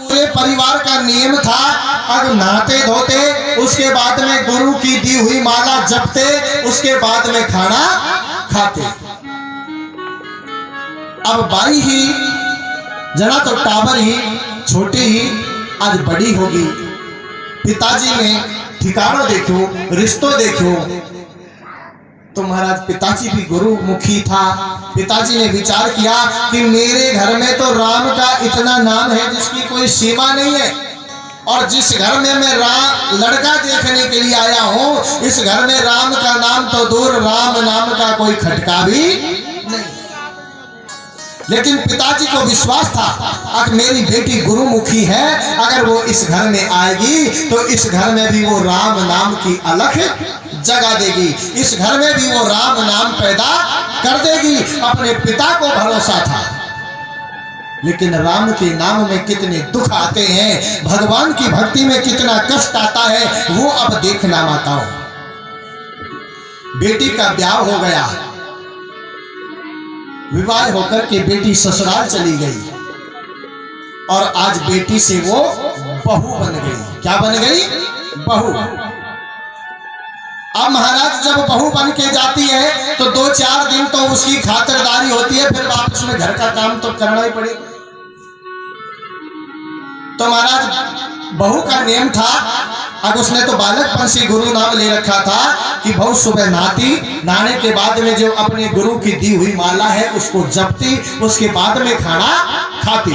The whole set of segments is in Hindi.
पूरे परिवार का नियम था, अब नहाते धोते, उसके बाद में गुरु की दी हुई माला जपते, उसके बाद में खाना खाते। अब बाई ही जरा तो टाबर ही छोटी ही आज बड़ी होगी। पिताजी ने ठिकाना देखो, रिश्तों देखो, तो महाराज पिताजी भी गुरु मुखी था। पिताजी ने विचार किया कि मेरे घर में तो राम का इतना नाम है जिसकी कोई सीमा नहीं है, और जिस घर में मैं लड़का देखने के लिए आया हूं, इस घर में राम का नाम तो दूर, राम नाम का कोई खटका भी नहीं। लेकिन पिताजी को विश्वास था अगर मेरी बेटी गुरुमुखी है, अगर वो इस घर में आएगी तो इस घर में भी वो राम नाम की अलख जगा देगी, इस घर में भी वो राम नाम पैदा कर देगी। अपने पिता को भरोसा था, लेकिन राम के नाम में कितने दुख आते हैं, भगवान की भक्ति में कितना कष्ट आता है, वो अब देखना माताओं। बेटी का ब्याह हो गया, विवाह होकर के बेटी ससुराल चली गई, और आज बेटी से वो बहू बन गई। क्या बन गई? बहू। अब महाराज जब बहू बन के जाती है तो 2-4 दिन तो उसकी खातिरदारी होती है, फिर वापस में घर का काम तो करना ही पड़ेगा। तो महाराज बहू का नियम था, अब उसने तो बालकपन से गुरु नाम ले रखा था कि बहू सुबह नहाती, नहाने के बाद में जो अपने गुरु की दी हुई माला है उसको जपती, उसके बाद में खाना खाती।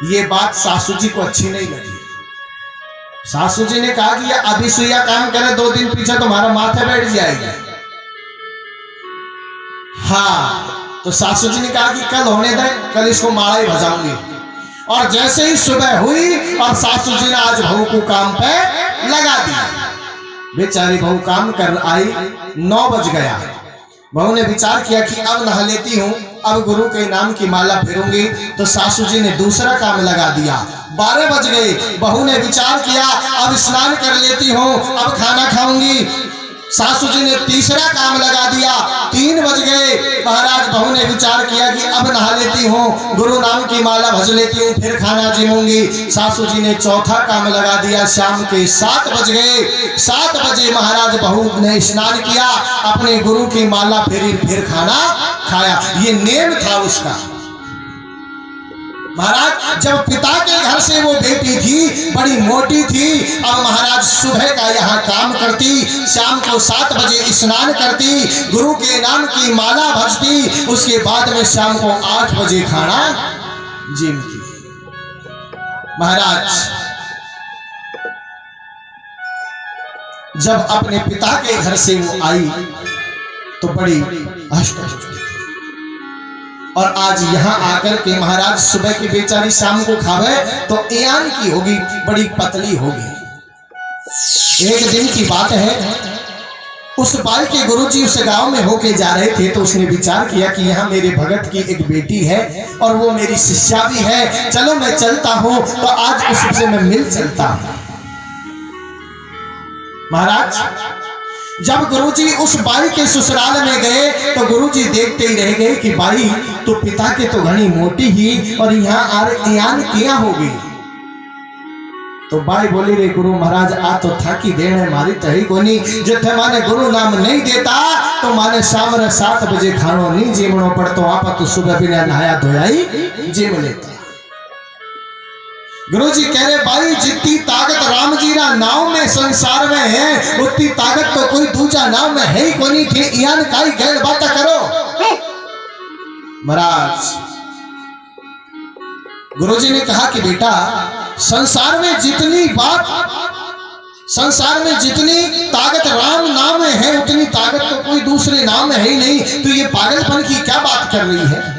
ये बात सासू जी को अच्छी नहीं लगी। सासू जी ने कहा कि अभी सुइया काम करे, 2 दिन पीछे तुम्हारा माथे बैठ जाएगा। हाँ, तो सासू जी ने कहा कि कल होने दे, कल इसको माला ही भजाऊंगी। और जैसे ही सुबह हुई और सासू जी ने आज बहू को काम पे लगा दिया। बेचारी बहू काम कर आई, 9 बज गया। बहू ने विचार किया कि अब नहा लेती हूँ, अब गुरु के नाम की माला फेरूंगी, तो सासू जी ने दूसरा काम लगा दिया। 12 बज गए, बहू ने विचार किया अब स्नान कर लेती हूँ, अब खाना खाऊंगी, सासू जी ने तीसरा काम लगा दिया। 3 बज गए, महाराज बहू ने विचार किया कि अब नहा लेती हूँ, गुरु नाम की माला भज लेती हूँ, फिर खाना जिमूंगी, सासू जी ने चौथा काम लगा दिया। शाम के 7 बज गए, 7 बजे महाराज बहू ने स्नान किया, अपने गुरु की माला फेरी, फिर खाना खाया। ये नेम था उसका। महाराज जब पिता के घर से वो बेटी थी, बड़ी मोटी थी, अब महाराज सुबह का यहाँ काम करती, शाम को 7 बजे स्नान करती, गुरु के नाम की माला भजती, उसके बाद में शाम को 8 बजे खाना जिमती। महाराज जब अपने पिता के घर से वो आई तो बड़ी हष्ट, और आज यहाँ आकर के महाराज सुबह की बेचारी शाम को खावे तो एयान की होगी, बड़ी पतली होगी। एक दिन की बात है, उस बाई के गुरुजी उस गांव में होके जा रहे थे, तो उसने विचार किया कि यहाँ मेरे भगत की एक बेटी है और वो मेरी शिष्या भी है, चलो मैं चलता हूँ, तो आज उससे मैं मिल चलता हूँ। महाराज जब गुरुजी उस बाई के ससुराल में गए तो गुरुजी देखते ही रह गए कि बाई तो पिता के तो घनी मोटी ही और यहाँ आन किया होगी। तो बाई बोली रे गुरु महाराज आ तो थाकी देने मारी तही कोनी, जिथे माने गुरु नाम नहीं देता तो माने शाम रे 7 बजे खानो नहीं जीमणो पड़तो, आप तो सुबह बिना नहाया धोया ही जीम लेता। गुरुजी कह रहे भाई जितनी ताकत राम जी रा नाव में संसार में है, उतनी ताकत तो कोई दूसरा नाव में है ही कोनी थी, यान काई गैर बात करो। महाराज गुरुजी ने कहा कि बेटा संसार में जितनी ताकत राम नाम में है, उतनी ताकत तो कोई दूसरे नाम में है ही नहीं, तो ये पागलपन की क्या बात कर रही है।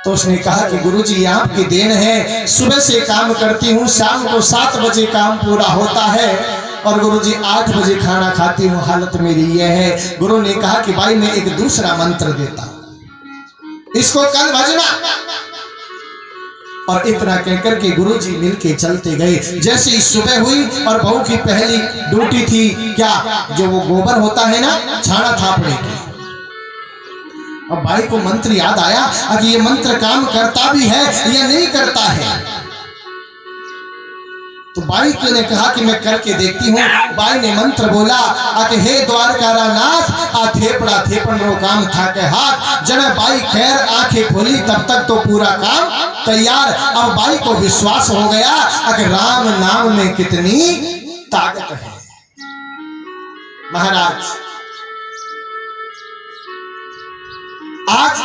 तो उसने कहा कि गुरुजी ये आपकी देन है, सुबह से काम करती हूँ, शाम को 7 बजे काम पूरा होता है और गुरुजी 8 बजे खाना खाती हूँ, हालत मेरी यह है। गुरु ने कहा कि भाई मैं एक दूसरा मंत्र देता हूँ, इसको कल भजना। और इतना कहकर के गुरुजी मिलके चलते गए। जैसे ही सुबह हुई और बहू की पहली ड्यूटी थी क्या, जो वो गोबर होता है ना छाना थापने की, अब भाई को मंत्र याद आया कि ये मंत्र काम करता भी है या नहीं करता है। तो बाई ने कहा कि मैं करके देखती हूँ। बाई ने मंत्र बोला कि हे द्वारकारा नाथ आ थेपड़ा थेपन रो काम था के हाथ। जब बाई खैर आंखें खोली तब तक तो पूरा काम तैयार। अब बाई को विश्वास हो गया कि राम नाम में कितनी ताकत है। महाराज आज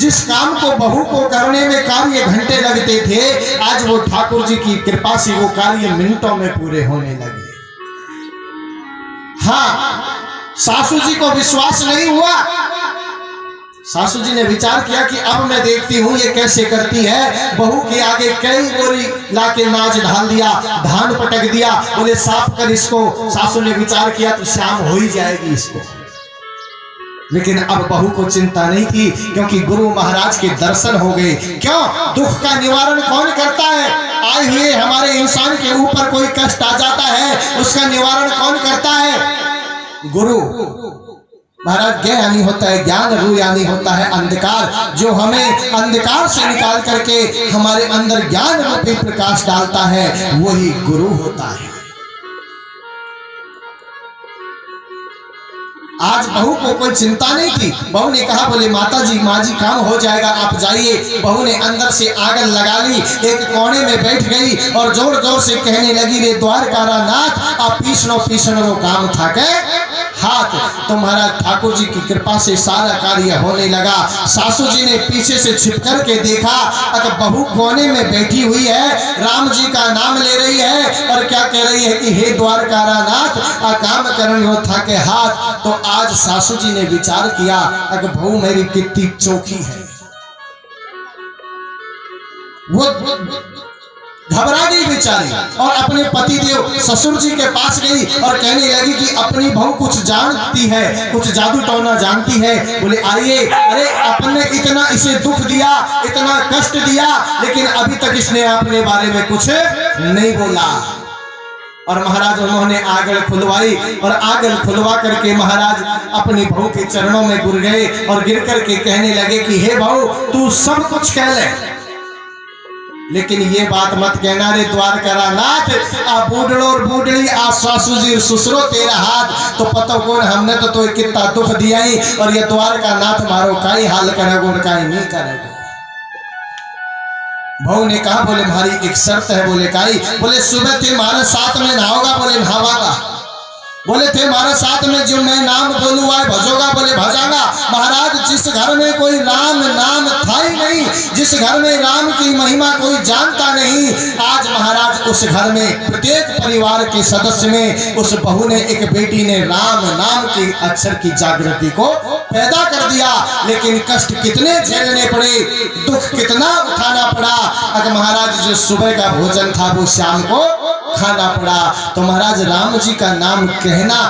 जिस काम को बहू को करने में कार्य घंटे लगते थे, आज वो ठाकुर जी की कृपा से वो कार्य मिनटों में पूरे होने लगे। हाँ, सासू जी को विश्वास नहीं हुआ। सासू जी ने विचार किया कि अब मैं देखती हूँ ये कैसे करती है। बहू के आगे कई बोरी लाके नाच ढाल दिया, धान पटक दिया, बोले साफ कर इसको। सासू ने विचार किया तो शाम हो ही जाएगी इसको। लेकिन अब बहू को चिंता नहीं थी, क्योंकि गुरु महाराज के दर्शन हो गए। क्यों? दुख का निवारण कौन करता है? आए हुए हमारे इंसान के ऊपर कोई कष्ट आ जाता है, उसका निवारण कौन करता है? गुरु महाराज। ज्ञान यानी होता है ज्ञान, रू यानी होता है अंधकार। जो हमें अंधकार से निकाल करके हमारे अंदर ज्ञान रूपी प्रकाश डालता है, वही गुरु होता है। आज बहू को कोई चिंता नहीं थी। बहू ने कहा बोले माता जी, माँ जी काम हो जाएगा, आप जाइए। बहू ने अंदर से आगन लगा ली, एक कोने में बैठ गई और जोर जोर से कहने लगी, रे द्वारकारा नाथ आप पीसनो काम था के हाथ। तो महाराज ठाकुर जी की कृपा से सारा कार्य होने लगा। सासू जी ने पीछे से छिप कर के देखा, अगर बहू कोने में बैठी हुई है, राम जी का नाम ले रही है और क्या कह रही है कि हे द्वारकारा नाथ आ काम करन हो था के हाथ। तो आज सासू जी ने विचार किया अगर बहू मेरी कितनी चौकी है। वो घबरा गई बेचारी और अपने पतिदेव ससुर जी के पास गई और कहने लगी कि अपनी बहू कुछ जानती है, कुछ जादू टोना जानती है। बोले आइए। अरे अपने इतना इसे दुख दिया, इतना कष्ट दिया, लेकिन अभी तक इसने अपने बारे में कुछ नहीं बोला। और महाराज उन्होंने आगल खुलवाई और आगल खुलवा करके महाराज अपनी बहू के चरणों में गिर गए और गिर करके कहने लगे कि हे बहू तू सब कुछ कह ले, लेकिन ये बात मत कहना रे द्वारकारा नाथ आ बूढ़ो और बूढ़ी आ सासू जी ससुरो तेरा हाथ। तो पता कौन हमने तो कितना दुख दिया ही, और ये द्वारका नाथ मारो काई हाल करेगो और काई नहीं करेगो। बहू ने कहा बोले हमारी एक शर्त है। बोले काई? बोले सुबह थे हमारे साथ में नहाओगा? बोले नहावागा। बोले थे हमारे साथ में जो मैं नाम बोलूंगा भजोगा? बोले भजागा। महाराज जिस घर में कोई राम नाम था ही नहीं, जिस घर में राम की महिमा कोई जानता नहीं, आज महाराज उस घर में प्रत्येक परिवार के सदस्य में उस बहू ने, एक बेटी ने राम नाम के अक्षर की जागृति को पैदा कर दिया। लेकिन कष्ट कितने झेलने पड़े, दुख कितना उठाना पड़ा। अगर महाराज जो सुबह का भोजन था वो शाम को खाना पड़ा। तो महाराज राम जी का नाम कहना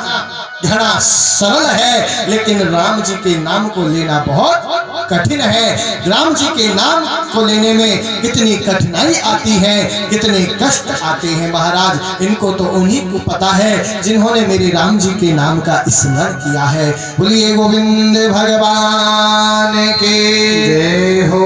घना सरल है, लेकिन राम जी के नाम को लेना बहुत कठिन है। राम जी के नाम को लेने में कितनी कठिनाई आती है, कितने कष्ट आते हैं महाराज, इनको तो उन्हीं को पता है जिन्होंने मेरे राम जी के नाम का स्मरण किया है। बोलिए गोविंद भगवान के जय हो।